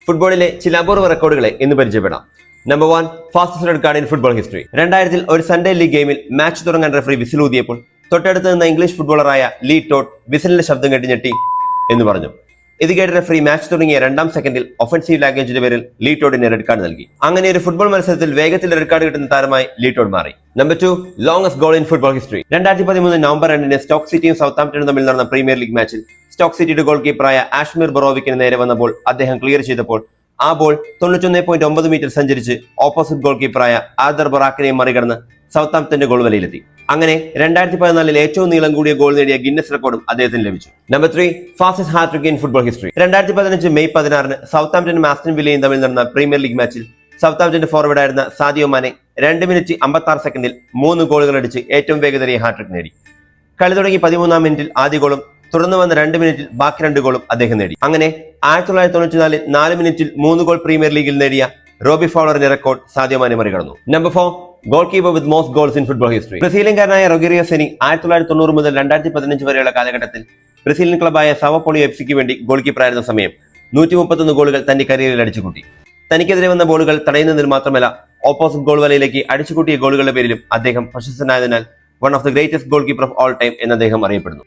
ഫുട്ബോളിലെ ചില അപൂർവ റെക്കോർഡുകളെ ഇന്ന് പരിചയപ്പെടാം. Number 1, fastest red card in football history. 2000 ഒരു സൺഡേ ലീഗ് ഗെയിമിൽ മാച്ച് തുടങ്ങാൻ റെഫറി വിസിൽ ഊതിയപ്പോൾ തൊട്ടടുത്ത് നിന്ന ഇംഗ്ലീഷ് ഫുട്ബോളറായ ലീ ടോഡ് വിസിലിന്റെ ശബ്ദം കേട്ട് ഞെട്ടി എന്ന് പറഞ്ഞു. ഇത് കേട്ട് റെഫറി മാച്ച് തുടങ്ങിയ 2ാം സെക്കൻഡിൽ ഒഫൻസീവ് ലാംഗ്വേജിന്റെ പേരിൽ ലീ ടോഡിന് റെഡ് കാർഡ് നൽകി. അങ്ങനെ ഒരു ഫുട്ബോൾ മത്സരത്തിൽ വേഗത്തിൽ റെഡ് കാർഡ് കിട്ടുന്ന താരമായി ലീ ടോഡ് മാറി. Number 2, longest goal in football history. 2013 November 2 stock സിറ്റിയും സൗത്താംപ്ടണും തമ്മിൽ നടന്ന പ്രീമിയർ ലീഗ് മാച്ചിൽ സ്റ്റോക്ക് സിറ്റിയുടെ ഗോൾ കീപ്പറായ ആഷ്മിർ ബൊറോവിക്കിന് നേരെ വന്ന ബോൾ അദ്ദേഹം ക്ലിയർ ചെയ്തപ്പോൾ ആ ബോൾ 91.9 മീറ്റർ സഞ്ചരിച്ച് ഓപ്പോസിറ്റ് ഗോൾ കീപ്പറായ ആദർ ബൊറാക്കിനെ മറികടന്ന് സൗത്താംപ്ടന്റെ ഗോൾ വലയിലെത്തി. അങ്ങനെ 2014 ഏറ്റവും നീളം കൂടിയ ഗോൾ നേടിയ ഗിന്നസ് റെക്കോർഡും അദ്ദേഹത്തിന് ലഭിച്ചു. Number 3, fastest hattrick in football history. 2015 May 16 സൗത്താംപ്ടനും ആസ്റ്റൺ വില്ലയും തമ്മിൽ നടന്ന പ്രീമിയർ ലീഗ് മാച്ചിൽ സൗത്താംപ്ടന്റെ ഫോർവേഡായിരുന്ന സാദിയോ മാനെ 2 മിനിറ്റ് 56 സെക്കൻഡിൽ 3 ഗോളുകൾ അടിച്ച് ഏറ്റവും വേഗതയേറിയ ഹാട്രിക് നേടി. കളി തുടങ്ങി 13ാം മിനിറ്റിൽ ആദ്യ ഗോളും തുടർന്ന് വന്ന 2 മിനിറ്റിൽ ബാക്കി 2 ഗോളും അദ്ദേഹം നേടി. അങ്ങനെ 1994 4 മിനിറ്റിൽ 3 ഗോൾ പ്രീമിയർ ലീഗിൽ നേടിയ റോബി ഫൗളറിന്റെ റെക്കോർഡ് സാദിയോ മാനെ മറികടന്നു. Number 4, goal keeper with most goals in football history. ബ്രസീലിയൻകാരനായ റൊഗേറിയോ സെനി 1990 മുതൽ 2015 വരെയുള്ള കാലഘട്ടത്തിൽ ബ്രസീലിയൻ ക്ലബായ സാവോപോളി എഫ്സിക്ക് വേണ്ടി ഗോൾ കീപ്പറായിരുന്ന സമയം 131 ഗോളുകൾ തന്റെ കരിയറിൽ അടിച്ചുകൂട്ടി. തനിക്കെതിരെ വന്ന ബോളുകൾ തടയുന്നതിൽ മാത്രമല്ല ഓപ്പോസിറ്റ് ഗോൾ വലയിലേക്ക് അടിച്ചുകൂട്ടിയ ഗോളുകളുടെ പേരിലും അദ്ദേഹം പ്രശസ്തനായതിനാൽ one of the greatest goal keeper of all time എന്ന് അദ്ദേഹം അറിയപ്പെടുന്നു.